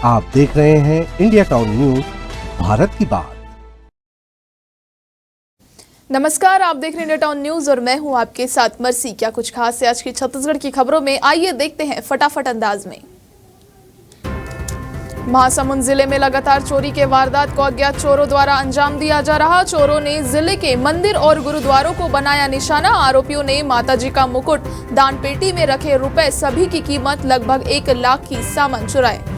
आप देख रहे हैं इंडिया टाउन न्यूज, भारत की बात। नमस्कार, आप देख रहे हैं इंडिया टाउन न्यूज और मैं हूं आपके साथ मर्सी। क्या कुछ खास है आज की छत्तीसगढ़ की खबरों में, आइए देखते हैं फटाफट अंदाज में। महासमुंद जिले में लगातार चोरी के वारदात को अज्ञात चोरों द्वारा अंजाम दिया जा रहा। चोरों ने जिले के मंदिर और गुरुद्वारों को बनाया निशाना। आरोपियों ने माताजी का मुकुट, दान पेटी में रखे रुपए, सभी की कीमत लगभग 1 लाख की सामान चुराए।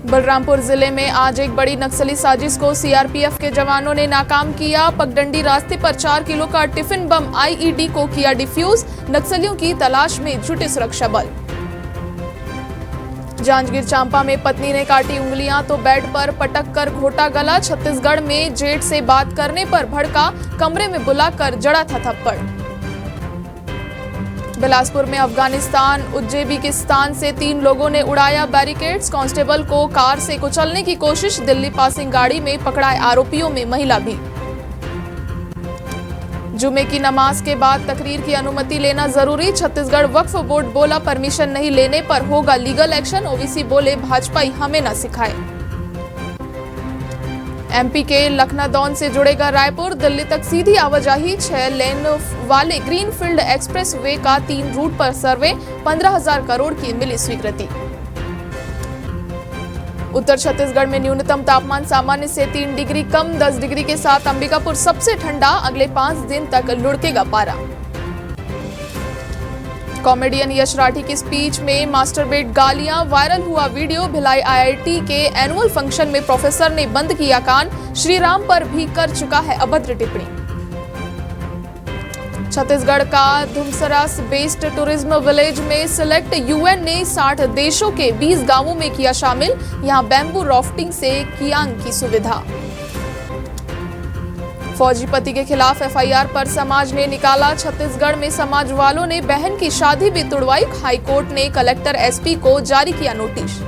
बलरामपुर जिले में आज एक बड़ी नक्सली साजिश को सीआरपीएफ के जवानों ने नाकाम किया। पगडंडी रास्ते पर 4 किलो का टिफिन बम आईईडी को किया डिफ्यूज। नक्सलियों की तलाश में जुटे सुरक्षा बल। जांजगीर चांपा में पत्नी ने काटी उंगलियां तो बेड पर पटक कर घोटा गला। छत्तीसगढ़ में जेठ से बात करने पर भड़का, कमरे में बुलाकर जड़ा था थप्पड़। बिलासपुर में अफगानिस्तान उज्बेकिस्तान से 3 लोगों ने उड़ाया बैरिकेड्स। कांस्टेबल को कार से कुचलने की कोशिश। दिल्ली पासिंग गाड़ी में पकड़ाए आरोपियों में महिला भी। जुमे की नमाज के बाद तकरीर की अनुमति लेना जरूरी। छत्तीसगढ़ वक्फ बोर्ड बोला परमिशन नहीं लेने पर होगा लीगल एक्शन। ओवीसी बोले भाजपाई हमें न सिखाए। एमपी के लखनादौन से जुड़ेगा रायपुर। दिल्ली तक सीधी आवाजाही। 6 लेन वाले ग्रीनफील्ड एक्सप्रेस वे का 3 रूट पर सर्वे। 15,000 करोड़ की मिली स्वीकृति। उत्तर छत्तीसगढ़ में न्यूनतम तापमान सामान्य से 3 डिग्री कम। 10 डिग्री के साथ अंबिकापुर सबसे ठंडा। अगले 5 दिन तक लुढ़केगा पारा। कॉमेडियन यश राठी की स्पीच में मास्टरबेट गालियां। वायरल हुआ वीडियो। भिलाई आईआईटी के एनुअल फंक्शन में प्रोफेसर ने बंद किया कान। श्री राम पर भी कर चुका है अभद्र टिप्पणी। छत्तीसगढ़ का धुमसरास बेस्ड टूरिज्म विलेज में सिलेक्ट। यूएन ने 60 देशों के 20 गांवों में किया शामिल। यहां बैम्बू राफ्टिंग से कियांग की सुविधा। फौजी पति के खिलाफ एफआईआर पर समाज ने निकाला। छत्तीसगढ़ में समाज वालों ने बहन की शादी भी तुड़वाई। हाईकोर्ट ने कलेक्टर एसपी को जारी किया नोटिस।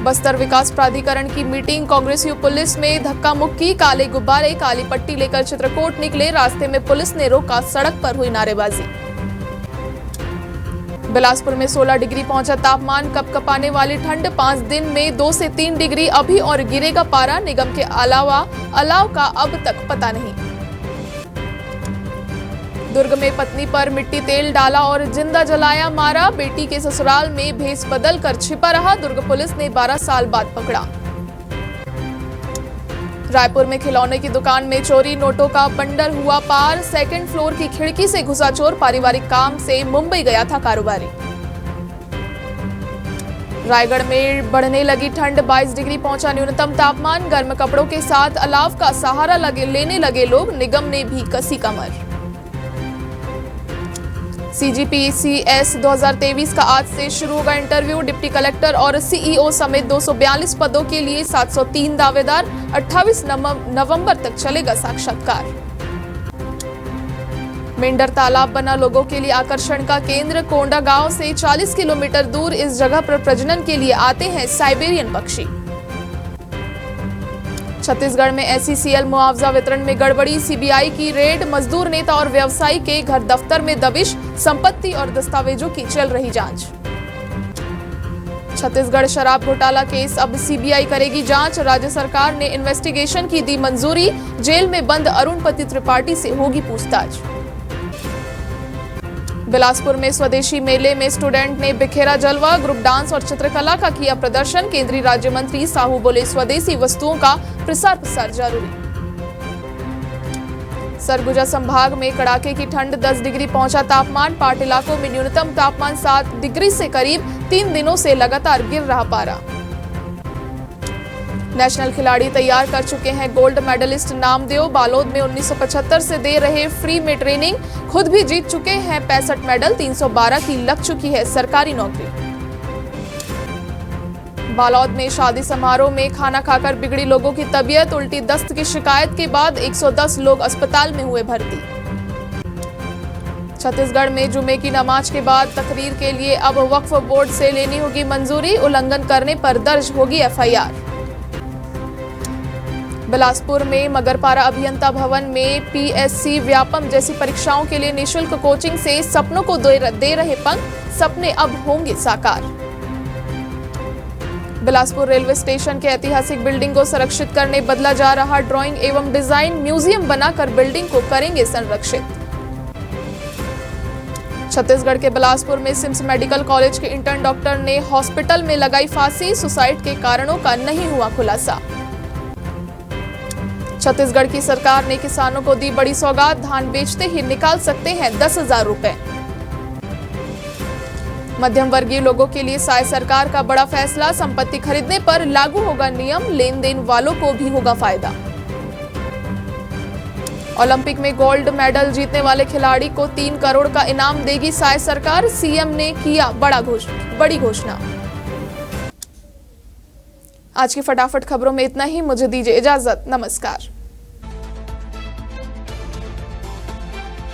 बस्तर विकास प्राधिकरण की मीटिंग। कांग्रेसियों पुलिस में धक्का मुक्की। काले गुब्बारे, काली पट्टी लेकर चित्रकूट निकले। रास्ते में पुलिस ने रोका, सड़क पर हुई नारेबाजी। बिलासपुर में 16 डिग्री पहुंचा तापमान। कपकपाने वाली ठंड। 5 दिन में 2 से 3 डिग्री अभी और गिरेगा पारा। निगम के अलाव का अब तक पता नहीं। दुर्ग में पत्नी पर मिट्टी तेल डाला और जिंदा जलाया, मारा। बेटी के ससुराल में भेष बदल कर छिपा रहा। दुर्ग पुलिस ने 12 साल बाद पकड़ा। रायपुर में खिलौने की दुकान में चोरी। नोटों का बंडल हुआ पार। 2nd फ्लोर की खिड़की से घुसा चोर। पारिवारिक काम से मुंबई गया था कारोबारी। रायगढ़ में बढ़ने लगी ठंड। 22 डिग्री पहुंचा न्यूनतम तापमान। गर्म कपड़ों के साथ अलाव का सहारा लेने लगे लोग। निगम ने भी कसी कमर। सीजीपीसीएस 2023 का आज से शुरू होगा इंटरव्यू। डिप्टी कलेक्टर और सीईओ समेत 242 पदों के लिए 703 दावेदार। 28 नवंबर तक चलेगा साक्षात्कार। मेंढर तालाब बना लोगों के लिए आकर्षण का केंद्र। कोंडा गांव से 40 किलोमीटर दूर इस जगह पर प्रजनन के लिए आते हैं साइबेरियन पक्षी। छत्तीसगढ़ में एसईसीएल मुआवजा वितरण में गड़बड़ी। सीबीआई की रेड। मजदूर नेता और व्यवसायी के घर दफ्तर में दबिश। संपत्ति और दस्तावेजों की चल रही जांच। छत्तीसगढ़ शराब घोटाला केस अब सीबीआई करेगी जांच। राज्य सरकार ने इन्वेस्टिगेशन की दी मंजूरी। जेल में बंद अरुणपति त्रिपाठी से होगी पूछताछ। बिलासपुर में स्वदेशी मेले में स्टूडेंट ने बिखेरा जलवा। ग्रुप डांस और चित्रकला का किया प्रदर्शन। केंद्रीय राज्य मंत्री साहू बोले स्वदेशी वस्तुओं का प्रसार जरूरी। सरगुजा संभाग में कड़ाके की ठंड। 10 डिग्री पहुंचा तापमान। पाट इलाकों में न्यूनतम तापमान 7 डिग्री से करीब। 3 दिनों से लगातार गिर रहा पारा। नेशनल खिलाड़ी तैयार कर चुके हैं गोल्ड मेडलिस्ट नामदेव। बालोद में 1975 से दे रहे फ्री में ट्रेनिंग। खुद भी जीत चुके हैं 65 मेडल। 312 की लग चुकी है सरकारी नौकरी। बालोद में शादी समारोह में खाना खाकर बिगड़ी लोगों की तबीयत। उल्टी दस्त की शिकायत के बाद 110 लोग अस्पताल में हुए भर्ती। छत्तीसगढ़ में जुमे की नमाज के बाद तकरीर के लिए अब वक्फ बोर्ड से लेनी होगी मंजूरी। उल्लंघन करने पर दर्ज होगी एफआईआर। बिलासपुर में मगरपारा अभियंता भवन में पीएससी व्यापम जैसी परीक्षाओं के लिए निशुल्क कोचिंग से सपनों को दे रहे पंख, सपने अब होंगे साकार। बिलासपुर रेलवे स्टेशन के ऐतिहासिक बिल्डिंग को संरक्षित करने बदला जा रहा ड्राइंग एवं डिजाइन म्यूजियम बनाकर बिल्डिंग को करेंगे संरक्षित। छत्तीसगढ़ के बिलासपुर में सिम्स मेडिकल कॉलेज के इंटर्न डॉक्टर ने हॉस्पिटल में लगाई फांसी, सुसाइड के कारणों का नहीं हुआ खुलासा। छत्तीसगढ़ की सरकार ने किसानों को दी बड़ी सौगात, धान बेचते ही निकाल सकते हैं 10,000 रुपए। मध्यम वर्गीय लोगों के लिए साय सरकार का बड़ा फैसला, संपत्ति खरीदने पर लागू होगा नियम, लेन देन वालों को भी होगा फायदा। ओलंपिक में गोल्ड मेडल जीतने वाले खिलाड़ी को 3 करोड़ का इनाम देगी साय सरकार, सीएम ने किया बड़ी घोषणा। आज की फटाफट खबरों में इतना ही, मुझे दीजिए इजाजत, नमस्कार।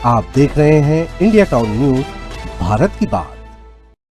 आप देख रहे हैं इंडिया टाउन न्यूज, भारत की बात।